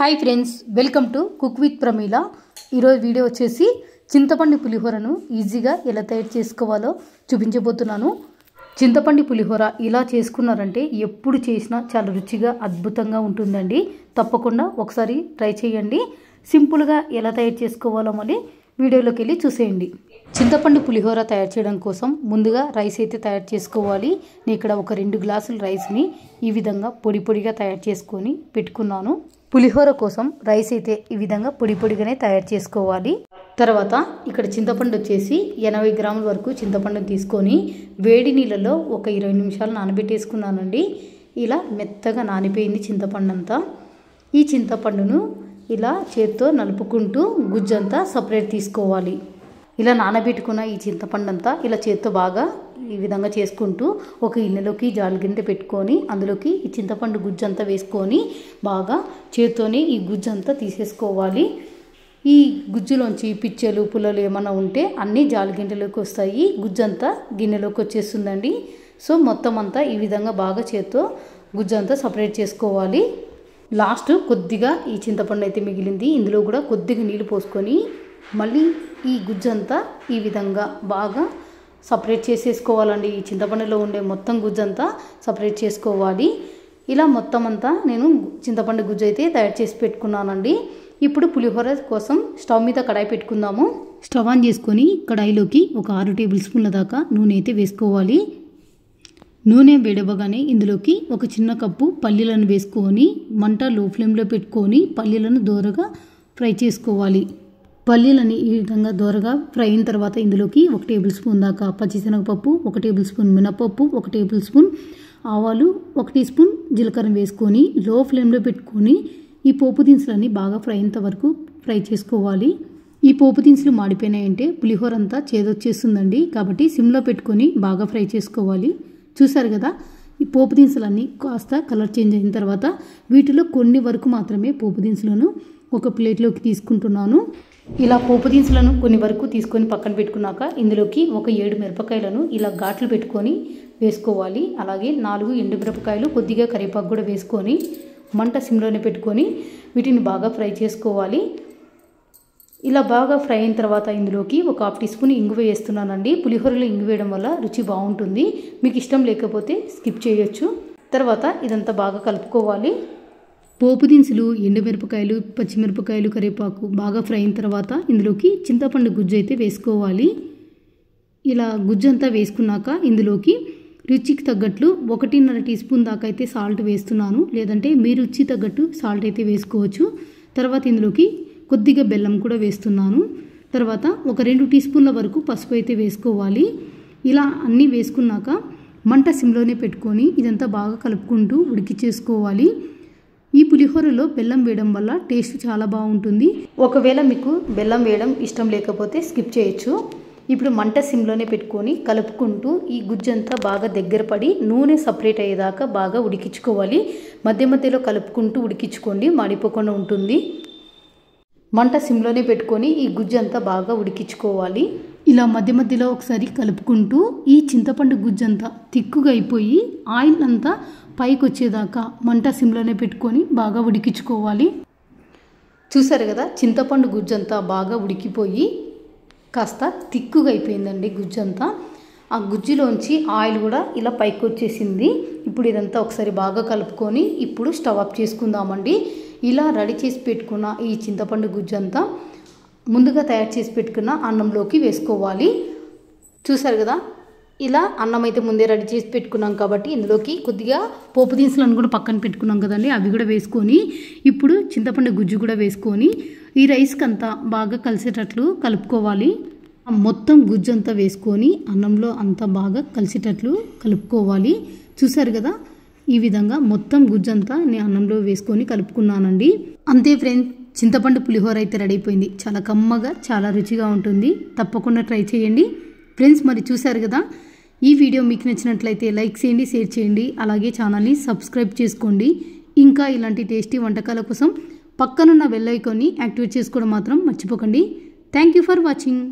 Hi friends, welcome to cook with Pramila. ఈరోజు video వచ్చేసి చింతపండు పులిహోరను ఈజీగా ఎలా తయారు చేసుకోవాలో చూపించబోతున్నాను. చింతపండు పులిహోర ఇలా చేసుకున్నారంటే ఎప్పుడు చేసినా చాలా రుచిగా అద్భుతంగా ఉంటుందండి. తప్పకుండా ఒకసారి ట్రై చేయండి. సింపుల్గా ఎలా తయారు చేసుకోవాలో మళ్ళీ వీడియోలోకి వెళ్ళి చూసేయండి. చింతపండు పులిహోర తయారు చేయడం కోసం ముందుగా రైస్ అయితే తయారు చేసుకోవాలి. నేను ఇక్కడ ఒక 2 గ్లాసుల రైస్ని ఈ విధంగా పొడి పొడిగా తయారు చేసుకొని పెట్టుకున్నాను. పులిహోర కోసం రైస్ అయితే ఈ విధంగా పొడి పొడిగానే తయారు చేసుకోవాలి. తర్వాత ఇక్కడ చింతపండు వచ్చేసి 80 గ్రాముల వరకు చింతపండుని తీసుకొని వేడి నీళ్ళలో ఒక 20 నిమిషాలు నానబెట్టేసుకున్నానండి. ఇలా మెత్తగా నానిపోయింది చింతపండు అంతా. ఈ చింతపండును ఇలా చేత్తో నలుపుకుంటూ గుజ్జంతా సపరేట్ తీసుకోవాలి. ఇలా నానబెట్టుకున్న ఈ చింతపండు అంతా ఇలా చేత్తో బాగా ఈ విధంగా చేసుకుంటూ ఒక గిన్నెలోకి జాలిగింట పెట్టుకొని అందులోకి ఈ చింతపండు గుజ్జంతా వేసుకొని బాగా చేత్తోనే ఈ గుజ్జంతా తీసేసుకోవాలి. ఈ గుజ్జులోంచి పిచ్చెలు పుల్లలు ఏమైనా ఉంటే అన్నీ జాలిగింటలోకి వస్తాయి. గుజ్జంతా గిన్నెలోకి వచ్చేస్తుందండి. సో మొత్తం అంతా ఈ విధంగా బాగా చేత్తో గుజ్జంతా సపరేట్ చేసుకోవాలి. లాస్ట్ కొద్దిగా ఈ చింతపండు అయితే మిగిలింది. ఇందులో కూడా కొద్దిగా నీళ్ళు పోసుకొని మళ్ళీ ఈ గుజ్జంతా ఈ విధంగా బాగా సపరేట్ చేసేసుకోవాలండి. ఈ చింతపండులో ఉండే మొత్తం గుజ్జంతా సపరేట్ చేసుకోవాలి. ఇలా మొత్తం అంతా నేను చింతపండు గుజ్జు అయితే తయారు చేసి పెట్టుకున్నానండి. ఇప్పుడు పులిహోర కోసం స్టవ్ మీద కడాయి పెట్టుకుందాము. స్టవ్ ఆన్ చేసుకొని కడాయిలోకి ఒక 6 టేబుల్ స్పూన్ల దాకా నూనె అయితే వేసుకోవాలి. నూనె వేడవగానే ఇందులోకి ఒక చిన్న కప్పు పల్లీలను వేసుకొని మంట లో ఫ్లేమ్లో పెట్టుకొని పల్లీలను దోరగా ఫ్రై చేసుకోవాలి. పల్లీలని ఈ విధంగా దోరగా ఫ్రై అయిన తర్వాత ఇందులోకి 1 టేబుల్ స్పూన్ దాకా పచ్చిశనగపప్పు, 1 టేబుల్ స్పూన్ మినపప్పు, 1 టేబుల్ స్పూన్ ఆవాలు, 1 టీ స్పూన్ జీలకర్ర వేసుకొని లో ఫ్లేమ్లో పెట్టుకొని ఈ పోపు దినుసులన్నీ బాగా ఫ్రై అయ్యేంత వరకు ఫ్రై చేసుకోవాలి. ఈ పోపు దినుసులు మాడిపోయినాయంటే పులిహోర అంతా చేదొచ్చేస్తుందండి. కాబట్టి సిమ్లో పెట్టుకొని బాగా ఫ్రై చేసుకోవాలి. చూసారు కదా, ఈ పోపు దినుసులన్నీ కాస్త కలర్ చేంజ్ అయిన తర్వాత వీటిలో కొన్ని వరకు మాత్రమే పోపు దినుసులను ఒక ప్లేట్లోకి తీసుకుంటున్నాను. ఇలా పోపు దినుసులను కొన్ని వరకు తీసుకొని పక్కన పెట్టుకున్నాక ఇందులోకి ఒక 7 మిరపకాయలను ఇలా ఘాట్లు పెట్టుకొని వేసుకోవాలి. అలాగే 4 ఎండుమిరపకాయలు, కొద్దిగా కరివేపాకు కూడా వేసుకొని మంట సిమ్లోనే పెట్టుకొని వీటిని బాగా ఫ్రై చేసుకోవాలి. ఇలా బాగా ఫ్రై అయిన తర్వాత ఇందులోకి ఒక 1/2 టీ స్పూన్ ఇంగువ వేస్తున్నానండి. పులిహోరలో ఇంగు వేయడం వల్ల రుచి బాగుంటుంది. మీకు ఇష్టం లేకపోతే స్కిప్ చేయొచ్చు. తర్వాత ఇదంతా బాగా కలుపుకోవాలి. పోపు దినుసులు, ఎండుమిరపకాయలు, పచ్చిమిరపకాయలు, కరివేపాకు బాగా ఫ్రై అయిన తర్వాత ఇందులోకి చింతపండు గుజ్జు అయితే వేసుకోవాలి. ఇలా గుజ్జంతా వేసుకున్నాక ఇందులోకి రుచికి తగ్గట్లు 1.5 టీ స్పూన్ దాకా అయితే సాల్ట్ వేస్తున్నాను. లేదంటే మీ రుచి తగ్గట్టు సాల్ట్ అయితే వేసుకోవచ్చు. తర్వాత ఇందులోకి కొద్దిగా బెల్లం కూడా వేస్తున్నాను. తర్వాత ఒక 2 టీ స్పూన్ల వరకు పసుపు అయితే వేసుకోవాలి. ఇలా అన్నీ వేసుకున్నాక మంట సిమ్లోనే పెట్టుకొని ఇదంతా బాగా కలుపుకుంటూ ఉడికించేసుకోవాలి. ఈ పులిహోరలో బెల్లం వేయడం వల్ల టేస్ట్ చాలా బాగుంటుంది. ఒకవేళ మీకు బెల్లం వేయడం ఇష్టం లేకపోతే స్కిప్ చేయొచ్చు. ఇప్పుడు మంట సిమ్లోనే పెట్టుకొని కలుపుకుంటూ ఈ గుజ్జంతా బాగా దగ్గర పడి నూనె సపరేట్ అయ్యేదాకా బాగా ఉడికించుకోవాలి. మధ్య మధ్యలో కలుపుకుంటూ ఉడికించుకోండి, మాడిపోకుండా ఉంటుంది. మంట సిమ్లోనే పెట్టుకొని ఈ గుజ్జంతా బాగా ఉడికించుకోవాలి. ఇలా మధ్య మధ్యలో ఒకసారి కలుపుకుంటూ ఈ చింతపండు గుజ్జంతా తిక్కుగా అయిపోయి ఆయిల్ అంతా పైకి వచ్చేదాకా మంట సిమ్లోనే పెట్టుకొని బాగా ఉడికించుకోవాలి. చూసారు కదా, చింతపండు గుజ్జంతా బాగా ఉడికిపోయి కాస్త తిక్కుగా అయిపోయిందండి గుజ్జంతా. ఆ గుజ్జులోంచి ఆయిల్ కూడా ఇలా పైకి వచ్చేసింది. ఇప్పుడు ఇదంతా ఒకసారి బాగా కలుపుకొని ఇప్పుడు స్టవ్ ఆఫ్ చేసుకుందామండి. ఇలా రెడీ చేసి పెట్టుకున్న ఈ చింతపండు గుజ్జంతా ముందుగా తయారు చేసి పెట్టుకున్న అన్నంలోకి వేసుకోవాలి. చూసారు కదా, ఇలా అన్నం అయితే ముందే రెడీ చేసి పెట్టుకున్నాం కాబట్టి ఇందులోకి కొద్దిగా పోపు దినుసులను కూడా పక్కన పెట్టుకున్నాం కదండి, అవి కూడా వేసుకొని ఇప్పుడు చింతపండు గుజ్జు కూడా వేసుకొని ఈ రైస్కి అంతా బాగా కలిసేటట్లు కలుపుకోవాలి. మొత్తం గుజ్జు అంతా వేసుకొని అన్నంలో అంతా బాగా కలిసేటట్లు కలుపుకోవాలి. చూసారు కదా, ఈ విధంగా మొత్తం గుజ్జంతా నేను అన్నంలో వేసుకొని కలుపుకున్నానండి. అంతే ఫ్రెండ్స్, చింతపండు పులిహోర అయితే రెడీ అయిపోయింది. చాలా కమ్మగా, చాలా రుచిగా ఉంటుంది. తప్పకుండా ట్రై చేయండి ఫ్రెండ్స్. మరి చూసారు కదా, ఈ వీడియో మీకు నచ్చినట్లయితే లైక్ చేయండి, షేర్ చేయండి. అలాగే ఛానల్ని సబ్స్క్రైబ్ చేసుకోండి. ఇంకా ఇలాంటి టేస్టీ వంటకాల కోసం పక్కనున్న బెల్ ఐకాన్ని యాక్టివేట్ చేసుకోవడం మాత్రం మర్చిపోకండి. Thank you for watching.